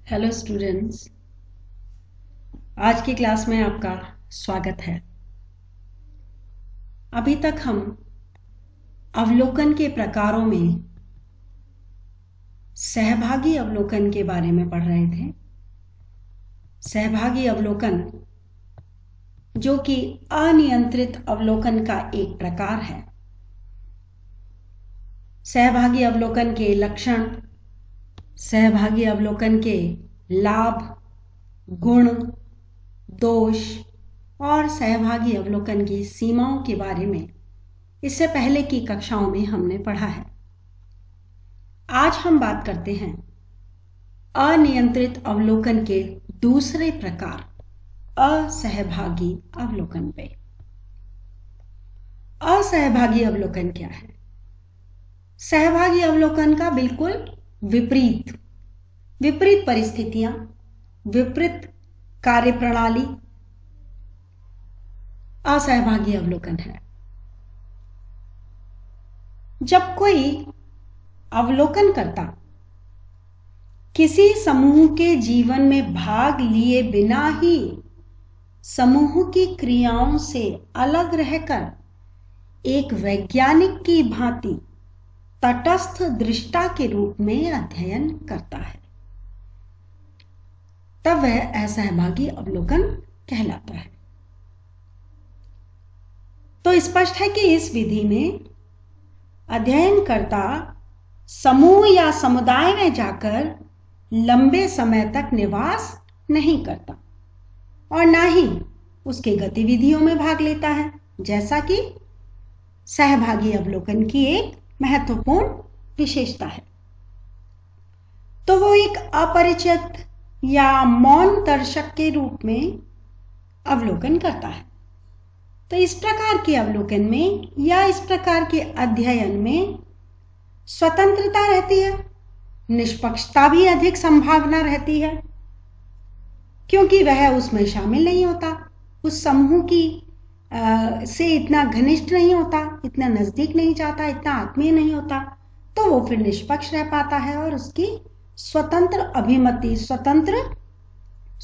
Hello students, आज की class में आपका स्वागत है। अभी तक हम अवलोकन के प्रकारों में सहभागी अवलोकन के बारे में पढ़ रहे थे। सहभागी अवलोकन जो कि अनियंत्रित अवलोकन का एक प्रकार है। सहभागी अवलोकन के लक्षण, सहभागी अवलोकन के लाभ, गुण, दोष और सहभागी अवलोकन की सीमाओं के बारे में इससे पहले की कक्षाओं में हमने पढ़ा है। आज हम बात करते हैं अनियंत्रित अवलोकन के दूसरे प्रकार असहभागी अवलोकन पे। असहभागी अवलोकन क्या है? सहभागी अवलोकन का बिल्कुल विपरीत परिस्थितियां, विपरीत कार्यप्रणाली असहभागी अवलोकन है। जब कोई अवलोकन करता किसी समूह के जीवन में भाग लिए बिना ही समूह की क्रियाओं से अलग रहकर एक वैज्ञानिक की भांति तटस्थ दृष्टा के रूप में अध्ययन करता है, तब वह असहभागी अवलोकन कहलाता है। तो स्पष्ट है कि इस विधि में अध्ययनकर्ता समूह या समुदाय में जाकर लंबे समय तक निवास नहीं करता और ना ही उसके गतिविधियों में भाग लेता है, जैसा कि सहभागी अवलोकन की एक महत्वपूर्ण विशेषता है। तो वो एक अपरिचित या मौन दर्शक के रूप में अवलोकन करता है। तो इस प्रकार के अवलोकन में या इस प्रकार के अध्ययन में स्वतंत्रता रहती है, निष्पक्षता भी अधिक संभावना रहती है, क्योंकि वह उसमें शामिल नहीं होता, उस समूह की से इतना घनिष्ठ नहीं होता, इतना नजदीक नहीं जाता, इतना आत्मीय नहीं होता, तो वो फिर निष्पक्ष रह पाता है और उसकी स्वतंत्र अभिमति, स्वतंत्र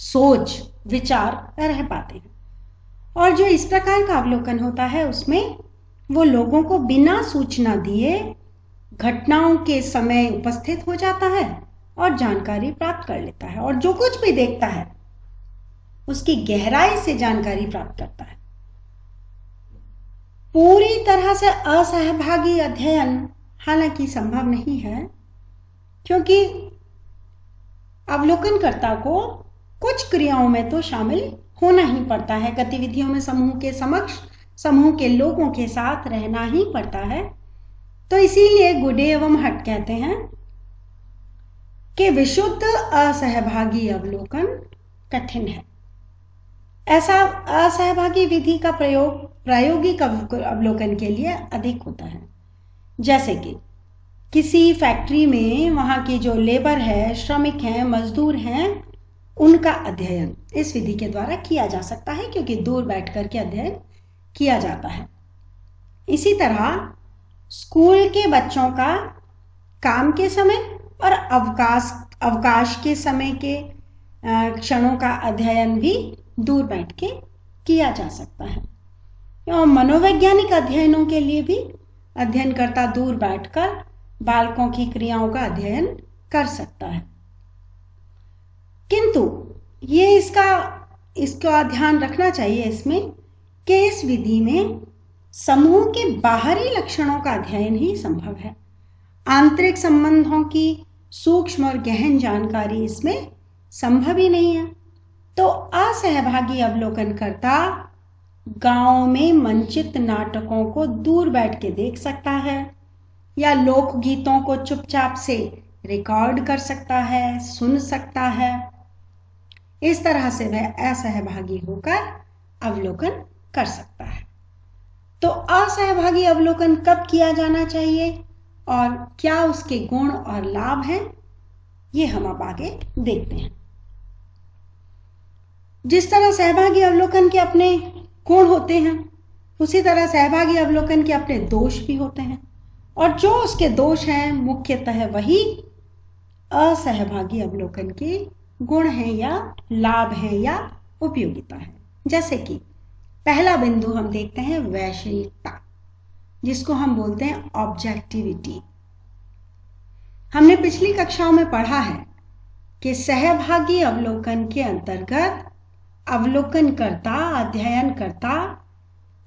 सोच, विचार रह पाते हैं। और जो इस प्रकार का अवलोकन होता है उसमें वो लोगों को बिना सूचना दिए घटनाओं के समय उपस्थित हो जाता है और जानकारी प्राप्त कर लेता है, और जो कुछ भी देखता है उसकी गहराई से जानकारी प्राप्त करता है। पूरी तरह से असहभागी अध्ययन हालांकि संभव नहीं है, क्योंकि अवलोकनकर्ता को कुछ क्रियाओं में तो शामिल होना ही पड़ता है, गतिविधियों में समूह के समक्ष, समूह के लोगों के साथ रहना ही पड़ता है। तो इसीलिए गुडे एवं हट कहते हैं कि विशुद्ध असहभागी अवलोकन कठिन है। ऐसा असहभागी विधि का प्रयोग प्रायोगिक अवलोकन के लिए अधिक होता है, जैसे कि किसी फैक्ट्री में वहां की जो लेबर है, श्रमिक हैं, मजदूर हैं, उनका अध्ययन इस विधि के द्वारा किया जा सकता है, क्योंकि दूर बैठ करके अध्ययन किया जाता है। इसी तरह स्कूल के बच्चों का काम के समय और अवकाश के समय के क्षणों का अध्ययन भी दूर बैठ के किया जा सकता है। और मनोवैज्ञानिक अध्ययनों के लिए भी अध्ययनकर्ता दूर बैठकर बालकों की क्रियाओं का अध्ययन कर सकता है। किंतु ये इसका ध्यान रखना चाहिए इसमें कि इस विधि में समूह के बाहरी लक्षणों का अध्ययन ही संभव है। आंतरिक संबंधों की सूक्ष्म और गहन जानकारी इसमें संभव ही नहीं है। तो असहभागी अवलोकनकर्ता गांव में मंचित नाटकों को दूर बैठ के देख सकता है, या लोकगीतों को चुपचाप से रिकॉर्ड कर सकता है, सुन सकता है। इस तरह से वह असहभागी होकर अवलोकन कर सकता है। तो असहभागी अवलोकन कब किया जाना चाहिए और क्या उसके गुण और लाभ हैं, ये हम अब आगे देखते हैं। जिस तरह सहभागी अवलोकन के अपने गुण होते हैं, उसी तरह सहभागी अवलोकन के अपने दोष भी होते हैं, और जो उसके दोष हैं मुख्यतः वही असहभागी अवलोकन के गुण है या लाभ है या उपयोगिता है। जैसे कि पहला बिंदु हम देखते हैं वैषयिकता, जिसको हम बोलते हैं ऑब्जेक्टिविटी। हमने पिछली कक्षाओं में पढ़ा है कि सहभागी अवलोकन के अंतर्गत अवलोकनकर्ता, अध्ययनकर्ता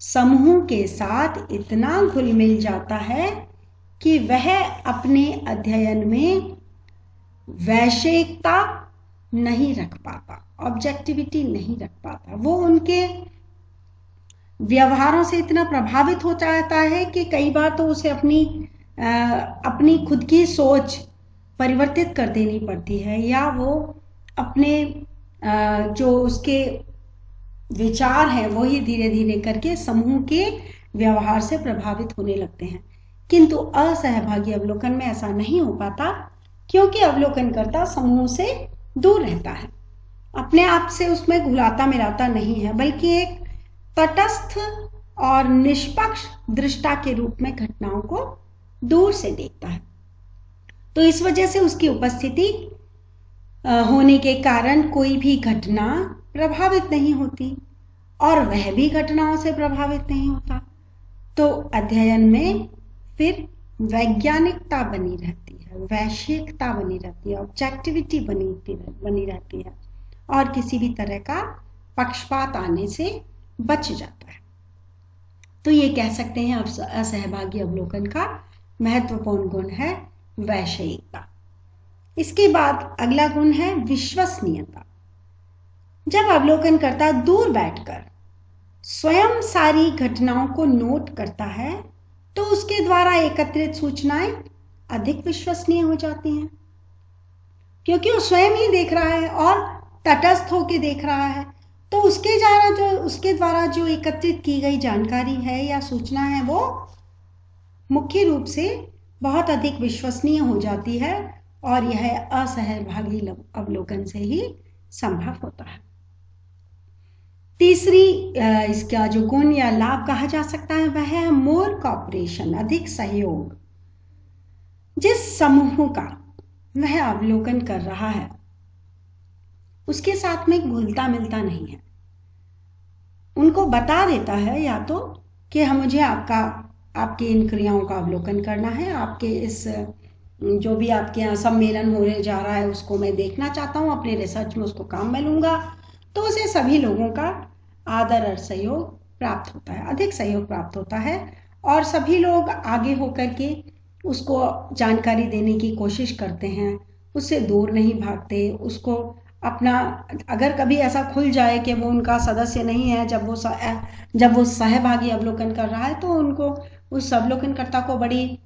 समूह के साथ इतना घुल मिल जाता है कि वह अपने अध्ययन में वैषयिकता नहीं रख पाता, ऑब्जेक्टिविटी नहीं रख पाता। वो उनके व्यवहारों से इतना प्रभावित हो जाता है कि कई बार तो उसे अपनी खुद की सोच परिवर्तित कर देनी पड़ती है, या वो अपने जो उसके विचार हैं वो ही धीरे धीरे करके समूह के व्यवहार से प्रभावित होने लगते हैं। किंतु असहभागी अवलोकन में ऐसा नहीं हो पाता, क्योंकि अवलोकनकर्ता समूह से दूर रहता है, अपने आप से उसमें घुलाता मिलाता नहीं है, बल्कि एक तटस्थ और निष्पक्ष दृष्टा के रूप में घटनाओं को दूर से देखता है। तो इस वजह से उसकी उपस्थिति होने के कारण कोई भी घटना प्रभावित नहीं होती और वह भी घटनाओं से प्रभावित नहीं होता। तो अध्ययन में फिर वैज्ञानिकता बनी रहती है, वैश्विकता बनी रहती है, ऑब्जेक्टिविटी बनी रहती है और किसी भी तरह का पक्षपात आने से बच जाता है। तो ये कह सकते हैं असहभागी अवलोकन का महत्वपूर्ण गुण है वैषयिकता। इसके बाद अगला गुण है विश्वसनीयता। जब अवलोकनकर्ता दूर बैठकर स्वयं सारी घटनाओं को नोट करता है तो उसके द्वारा एकत्रित सूचनाएं अधिक विश्वसनीय हो जाती हैं, क्योंकि वो स्वयं ही देख रहा है और तटस्थ होकर देख रहा है। तो उसके द्वारा जो एकत्रित की गई जानकारी है या सूचना है वो मुख्य रूप से बहुत अधिक विश्वसनीय हो जाती है और यह असहभागी अवलोकन से ही संभव होता है। तीसरी इसका जो गुण या लाभ कहा जा सकता है वह है मोर कॉपरेशन, अधिक सहयोग। जिस समूह का वह अवलोकन कर रहा है उसके साथ में घुलता मिलता नहीं है, उनको बता देता है या तो कि मुझे आपकी इन क्रियाओं का अवलोकन करना है, आपके इस जो भी आपके यहाँ सम्मेलन होने जा रहा है उसको मैं देखना चाहता हूँ, अपने रिसर्च में उसको काम में लूंगा। तो उसे सभी लोगों का आदर और सहयोग प्राप्त होता है, अधिक सहयोग प्राप्त होता है और सभी लोग आगे होकर के उसको जानकारी देने की कोशिश करते हैं, उससे दूर नहीं भागते। उसको अपना, अगर कभी ऐसा खुल जाए कि वो उनका सदस्य नहीं है, जब वो सहभागी अवलोकन कर रहा है, तो उनको उस अवलोकनकर्ता को बड़ी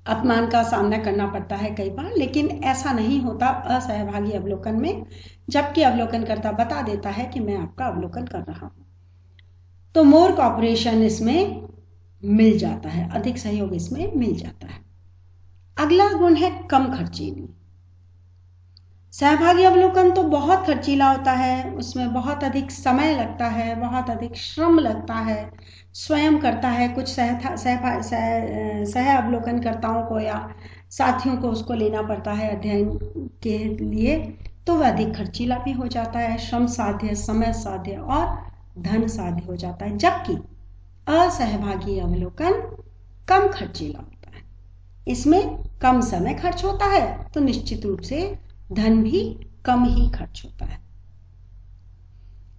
अपमान का सामना करना पड़ता है कई बार। लेकिन ऐसा नहीं होता असहभागी अवलोकन में, जबकि अवलोकनकर्ता बता देता है कि मैं आपका अवलोकन कर रहा हूं। तो मोर कॉपरेशन इसमें मिल जाता है, अधिक सहयोग इसमें मिल जाता है। अगला गुण है कम खर्चीली। सहभागी अवलोकन तो बहुत खर्चीला होता है, उसमें बहुत अधिक समय लगता है, बहुत अधिक श्रम लगता है, स्वयं करता है, कुछ सह अवलोकनकर्ताओं को या साथियों को उसको लेना पड़ता है अध्ययन के लिए, तो वह अधिक खर्चीला भी हो जाता है, श्रम साध्य, समय साध्य और धन साध्य हो जाता है। जबकि असहभागी अवलोकन कम खर्चीला होता है, इसमें कम समय खर्च होता है तो निश्चित रूप से धन भी कम ही खर्च होता है।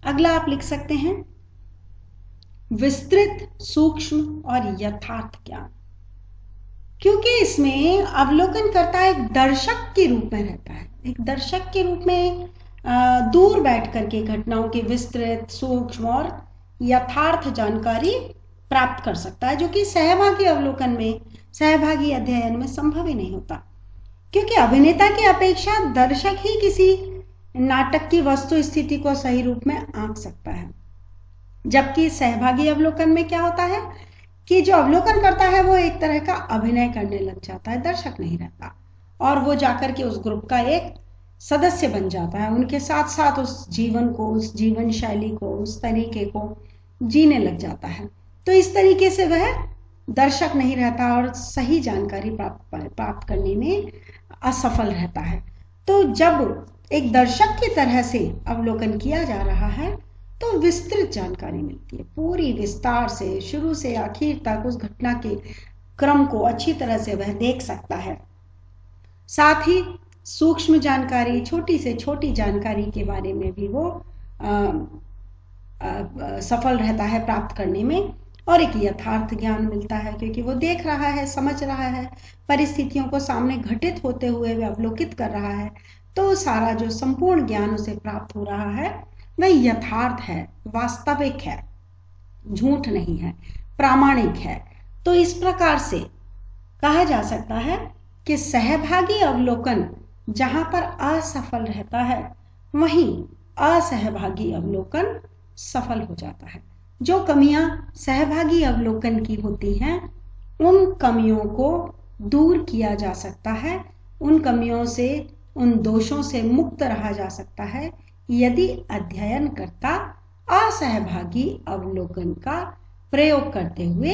अगला आप लिख सकते हैं विस्तृत, सूक्ष्म और यथार्थ ज्ञान। क्योंकि इसमें अवलोकनकर्ता एक दर्शक के रूप में रहता है, एक दर्शक के रूप में दूर बैठ करके घटनाओं की विस्तृत, सूक्ष्म और यथार्थ जानकारी प्राप्त कर सकता है, जो कि सहभागी अवलोकन में, सहभागी अध्ययन में संभव ही नहीं होता। क्योंकि अभिनेता की अपेक्षा दर्शक ही किसी नाटक की वस्तु स्थिति को सही रूप में आंक सकता है। जबकि सहभागी अवलोकन में क्या होता है कि जो अवलोकन करता है वो एक तरह का अभिनय करने लग जाता है, दर्शक नहीं रहता, और वो जाकर के उस ग्रुप का एक सदस्य बन जाता है, उनके साथ साथ उस जीवन को, उस जीवन शैली को, उस तरीके को जीने लग जाता है। तो इस तरीके से वह दर्शक नहीं रहता और सही जानकारी प्राप्त करने में असफल रहता है। तो जब एक दर्शक की तरह से अवलोकन किया जा रहा है तो विस्तृत जानकारी मिलती है, पूरी विस्तार से शुरू से आखिर तक उस घटना के क्रम को अच्छी तरह से वह देख सकता है। साथ ही सूक्ष्म जानकारी, छोटी से छोटी जानकारी के बारे में भी वो सफल रहता है प्राप्त करने में, और एक यथार्थ ज्ञान मिलता है क्योंकि वो देख रहा है, समझ रहा है, परिस्थितियों को सामने घटित होते हुए वह अवलोकित कर रहा है। तो सारा जो संपूर्ण ज्ञान उसे प्राप्त हो रहा है वह यथार्थ है, वास्तविक है, झूठ नहीं है, प्रामाणिक है। तो इस प्रकार से कहा जा सकता है कि सहभागी अवलोकन जहां पर असफल रहता है वहीं असहभागी अवलोकन सफल हो जाता है। जो कमियां सहभागी अवलोकन की होती हैं उन कमियों को दूर किया जा सकता है, उन कमियों से, उन दोषों से मुक्त रहा जा सकता है यदि अध्ययनकर्ता असहभागी अवलोकन का प्रयोग करते हुए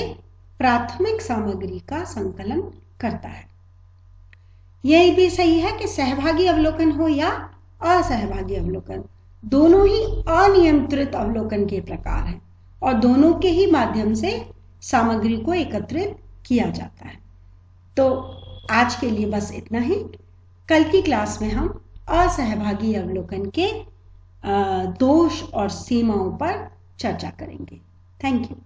प्राथमिक सामग्री का संकलन करता है। यह भी सही है कि सहभागी अवलोकन हो या असहभागी अवलोकन, दोनों ही अनियंत्रित अवलोकन के प्रकार हैं और दोनों के ही माध्यम से सामग्री को एकत्रित किया जाता है। तो आज के लिए बस इतना ही। कल की क्लास में हम असहभागी अवलोकन के दोष और सीमाओं पर चर्चा करेंगे। Thank you.